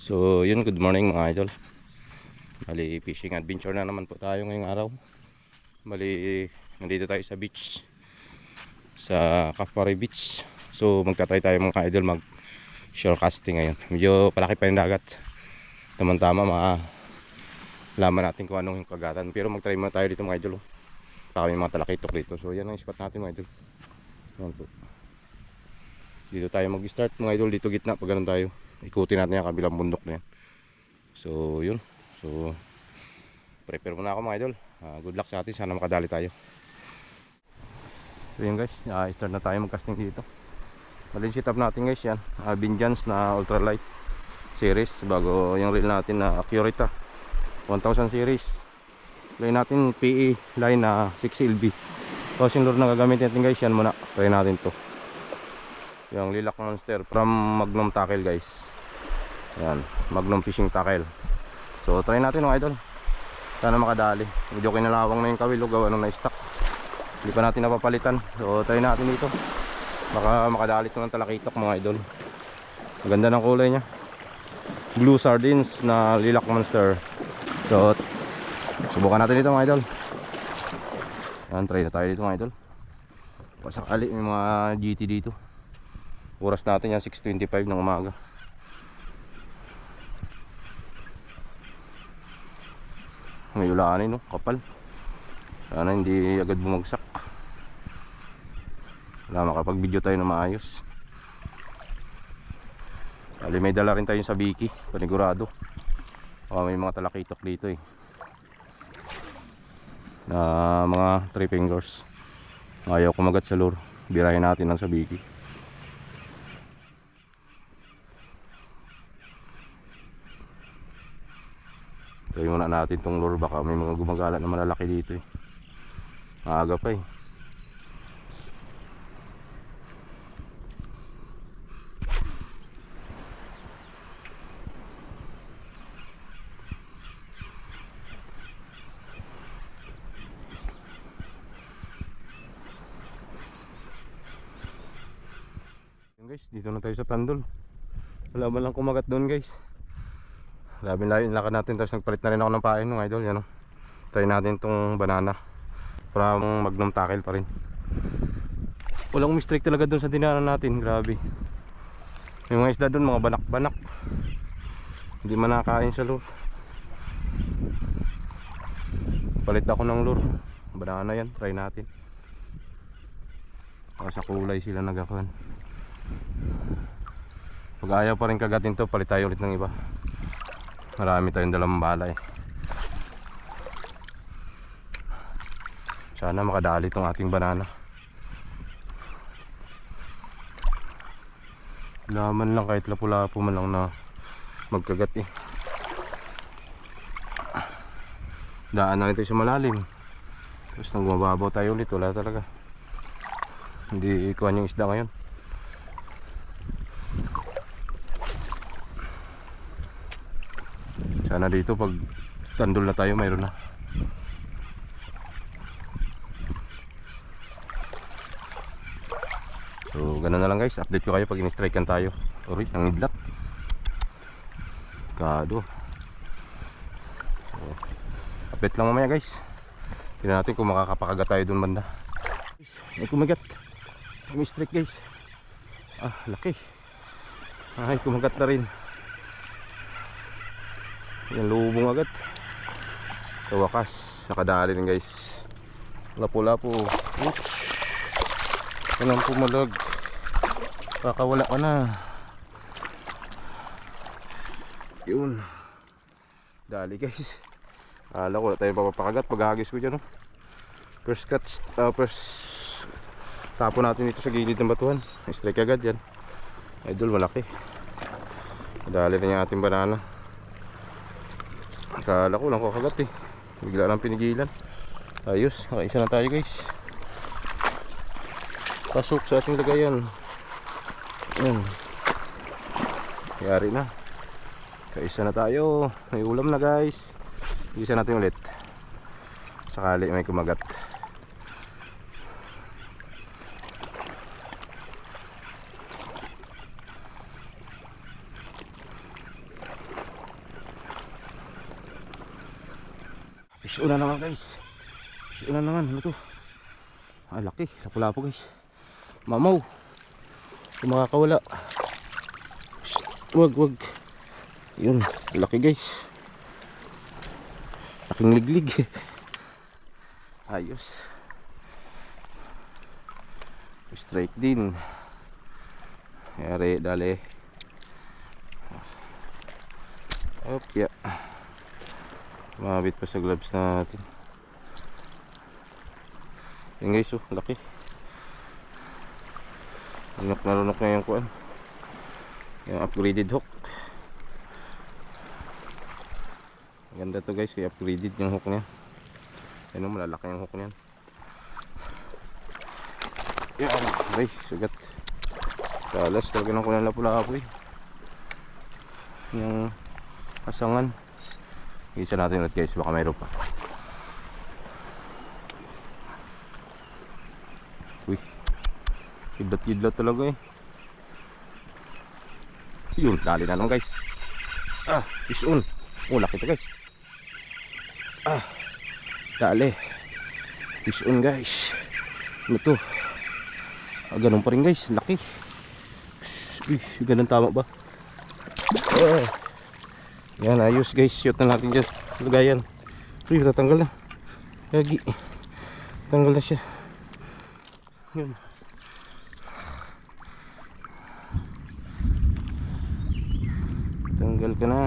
So yun, good morning mga idol. Bali fishing adventure na naman po tayo ngayong araw. Bali nandito tayo sa beach, sa Kapare Beach. So magta-try tayo mga idol mag shore casting ngayon. Medyo palaki pa yung dagat, tamang-tama malaman natin kung anong yung kagatan. Pero mag-try muna tayo dito mga idol. Baka may mga talakitok dito. So yan ang spot natin mga idol. Yan po. Dito tayo mag-start mga idol, dito gitna. Pag ganun tayo, ikutin natin yung kabilang bundok na yan. So yun. So prepare muna ako mga idol. Good luck sa atin, sana makadali tayo. So yun guys, start na tayo mag-casting dito. Malin setup natin guys yan, Binjans na ultralight series, bago yung reel natin na Accurita 1000 series. Play natin PE line na 6LB. Tapos yung lure na gagamitin natin guys, yan muna. Try natin to, yung Lilac Monster from Magnum Tackle guys. Yan, Magnum Fishing Tackle. So try natin mga idol, sana makadali. Medyo kinalawang na yung kawil, gawa nung na-stock, hindi pa natin napapalitan. So try natin dito, baka makadali ito ng talakitok mga idol. Ang ganda ng kulay nya, blue sardines na Lilac Monster. So subukan natin dito mga idol. Yan, try na tayo dito mga idol. Pasakali may mga GT dito. Oras natin yan 6:25 ng umaga. May ulanin no, kapal. Sana hindi agad bumagsak. Wala, makapag video tayo na maayos. Bali may dala rin tayo sa biki, panigurado. May mga talakitok dito eh, na mga 3 fingers. Ayaw kumagat sa lure, birahin natin lang sa biki. Try muna natin tong lure, baka may mga gumagala na malalaki dito eh. Maaga pa eh. Guys, dito na tayo sa Tandol. Wala ba lang kumagat doon guys. Labing layo yung lakad natin. Tapos nagpalit na rin ako ng pain ng idol. Yan o, try natin tong banana from Magnum Tackle pa rin. Walang mistake talaga doon sa dinanan natin. Grabe, yung mga isda doon mga banak-banak, hindi man nakakain sa lure. Palit ako ng lure, banana yan, try natin. Baka sa kulay sila nagakuan. Pag ayaw pa rin kagatin to, palit tayo ulit ng iba. Marami tayong dalang bala eh. Sana makadali tong ating banana. Laman lang, kahit lapu-lapu man lang na magkagat eh. Daan na rin tayo sa malalim. Tapos nang gumababaw tayo ulit, wala talaga. Hindi ikuhan yung isda ngayon. Sana dito pag Tandol na tayo mayroon na. So ganun na lang guys, update ko kayo pag in-strikean tayo. Sorry, ang idlat kado. So update lang mamaya guys. Tingnan natin kung makakapakagat tayo dun banda. May kumagat, may strike guys. Laki. Ay, kumagat na rin. Yan, lubong agad. Sa wakas, nakadali rin guys. Lapu-lapu. Oops. Anong pumalag. Kakawala ka na. Yun. Dali guys. Akala ko wala tayong papapakagat. Paghagis ko dyan. First cuts. First tapo natin dito sa gilid ng batuhan. Strike agad yan. Idol, malaki. Dali rin yung ating banana. Akala ko lang kakagat eh, bigla lang pinigilan. Ayos, nakaisa na tayo guys. Pasok sa ating lagayan. Ayan, yari na. Kaisa na tayo. May ulam na guys. Isa natin ulit, sakali may kumagat. Fish on na naman guys. Fish on na naman. Ano to? Ah, laki. Lapu-lapu guys. Mamaw. Kung makakawala. Wag. Yun. Laki guys. Laking liglig. Ayos. Straight din. Yari, dali. Op, ya. Mabit pa sa gloves natin. Yan guys, oh, laki. Lunok na lunok na yung kuan. Yung upgraded hook. Ganda to guys, kaya upgraded yung hook niya. Yan o, malalaki yung hook niyan. Yan, bay, sugat. Talas talaga ng kunan lapu-lapu eh. Yung kasangan. Isa natin ulit guys, baka mayroon pa. Uy, kidlat-kidlat talaga eh. Yun, dali na naman guys. Ah, fish on. Oh, laki to guys. Ah, dali. Fish on guys. Ano to? Ah, ganun pa rin guys, laki. Uy, ganun tama ba? Ah. Yan, ayos guys, shoot na natin dyan. Lugayan. Uy, tatanggal na. Lagi. Tanggal na siya. Yun. Tanggal ka na.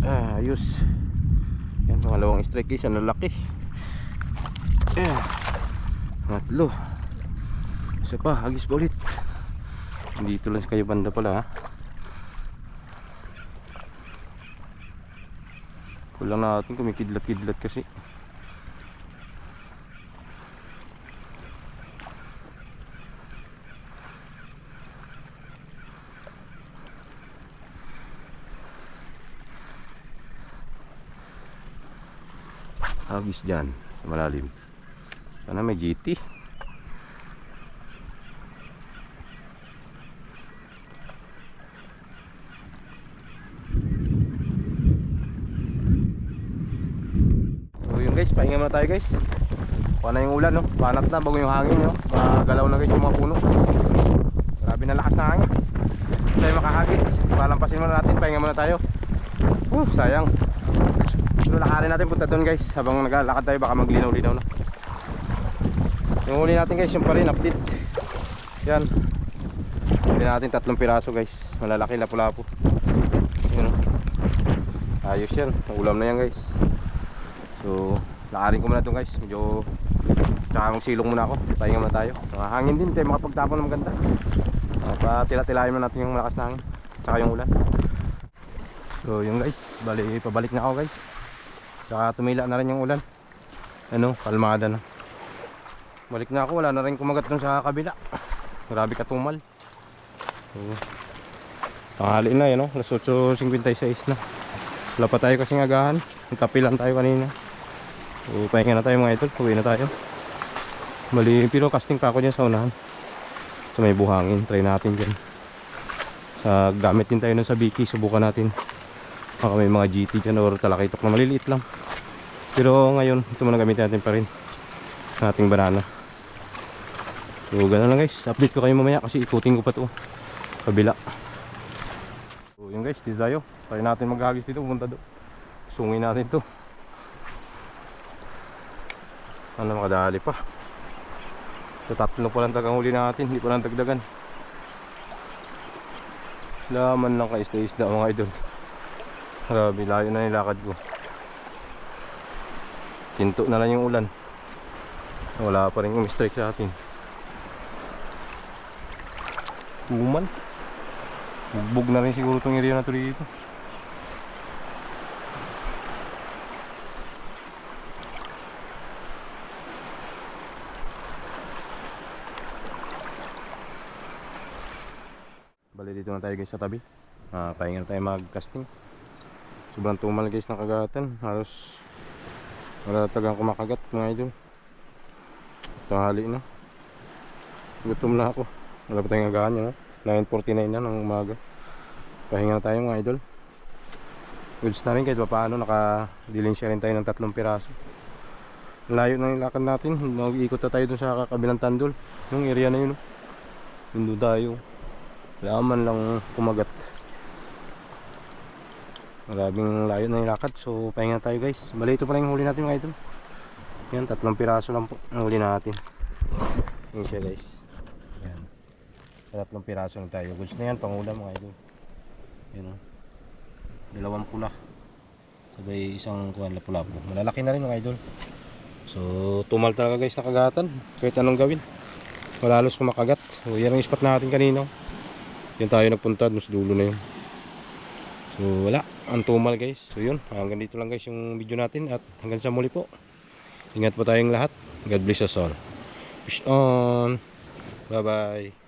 Ah, ayos. Yan, pangalawang strike guys, ang lalaki. Matlo. Isa pa, hagis pa ulit. Dito lang kayo banda pala ha. Kulang natin kumikidlat-kidlat kasi. Hagis dyan sa malalim. Sana may GT. Guys, pahinga muna tayo guys. Kuha na yung ulan no. Banat na bago yung hangin no. Magalaw na guys yung mga puno. Grabe na lakas na hangin. Hindi tayo makahagis. Palampasin muna natin. Pahinga muna tayo. Sayang. Pero lakarin natin punta doon guys. Habang naglalakad tayo baka maglinaw-linaw na. Yung huli natin guys yung pa rin update. Yan. Huli natin 3 piraso guys. Malalaki lapu-lapu. Yun. Ayos yan. Ulam na yan guys. So, lakarin ko muna ito guys. Medyo tsaka magsilong muna ako. Pahinga muna tayo. Hangin din tayo makapagtapon ng maganda. Patila-tilahin muna natin yung malakas na hangin. Tsaka yung ulan. So yung guys, pabalik na ako guys. Tsaka tumila na rin yung ulan. Ano, kalmada na. Balik na ako, wala na rin kumagat dun sa kabila. Grabe katumal. So, tanghali na yun, no? Alas 8:56 na. Wala pa tayo kasing agahan. Nagkapilan tayo kanina. So pahinga na tayo mga idol, uwi na tayo. Pero casting pa ako dyan sa unahan. So may buhangin, try natin dyan. Gamit din tayo nun sa Biki, subukan natin. Baka may mga GT dyan or talakitok na maliliit lang. Pero ngayon, ito muna gamitin natin pa rin ating banana. So gano'n lang guys, update ko kayo mamaya kasi ikutin ko pa ito kabila. So yun guys, dito tayo. Try natin maghagis dito, pumunta doon. Sungin natin ito. Ano, makadali pa. So 3 pa lang tagang huli natin, hindi pa lang dagdagan. Laman lang ka isda-isda mga idol. Grabe, layo na nilakad ko. Kinto na lang yung ulan. Wala pa rin umi-strike sa atin. Tuman. Bugbog na rin siguro itong area na ito dito. Bali dito na tayo guys sa tabi. Pahinga na tayo mag-casting. Sobrang tumal guys ng kagatan. Halos wala tagang kumakagat mga idol. Tanghali na. Gutom na ako. Wala pa tayong agahan yun, no? 9:49 na ng umaga. Pahinga na tayo mga idol. goods na rin kahit paano. Nakadilinsya rin tayo ng 3 piraso. Layo na yung lakad natin. Mag-iikot na tayo dun sa kabilang tandol, yung area na yun. Yun doon tayo. Wala man lang kumagat. Maraming layo na yung lakad. So pahinga tayo guys. Bali ito pala yung huli natin mga idol. Yan, 3 piraso lang po ang huli natin. Yan siya guys. Yan. Sa 3 piraso lang tayo. Goods na yan, pangulam mga idol. Yan o. 2 pula. Sabay isang kuwan lapu-lapu. Malalaki na rin mga idol. So tumal talaga guys na kagatan. Kahit anong gawin. Malalos kumakagat. So yan ang spot natin kanina. Yan tayo nagpunta dun sa dulo na yun. So wala. Ang tumal guys. So yun. Hanggang dito lang guys yung video natin. At hanggang sa muli po. Ingat po tayong lahat. God bless us all. Fish on. Bye bye.